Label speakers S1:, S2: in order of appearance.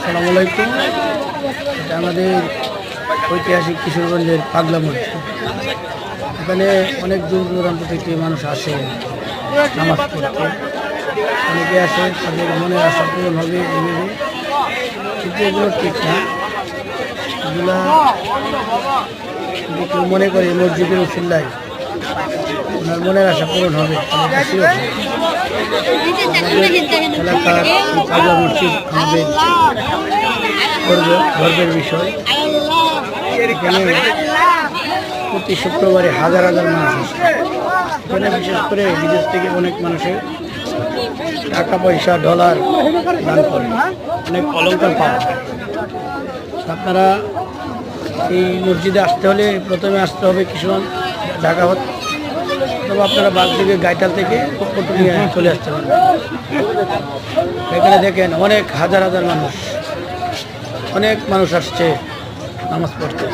S1: আসসালামু আলাইকুম। এটা আমাদের ঐতিহাসিক কিশোরগঞ্জের পাগলা মসজিদ। এখানে অনেক দূর দূরান্ত থেকে মানুষ আসে নামাজ পড়তে। অনেকে আসে তাদের মনের আশা পূরণ হবে এইভাবে, কিন্তু এগুলো ঠিক না। এগুলা যদি কেউ মনে করে মসজিদের উসিল্লায় ওনার মনের আশা পূরণ হবে, এলাকার পাগলা মসজিদ আমাদের গর্বের বিষয়। এখানে প্রতি শুক্রবারে হাজার হাজার মানুষ আসে। এখানে বিশেষ করে বিদেশ থেকে অনেক মানুষের টাকা পয়সা ডলার দান করে, অনেক অলংকার পাওয়া যায়। আপনারা এই মসজিদে আসতে হলে প্রথমে আসতে হবে কিশোরগঞ্জ ঢাকা হতে, তবে আপনারা বাগ থেকে গাইটাল থেকে নিয়ে চলে আসতে পারেন। এখানে দেখেন অনেক হাজার হাজার মানুষ, অনেক মানুষ আসছে নামাজ পড়তে।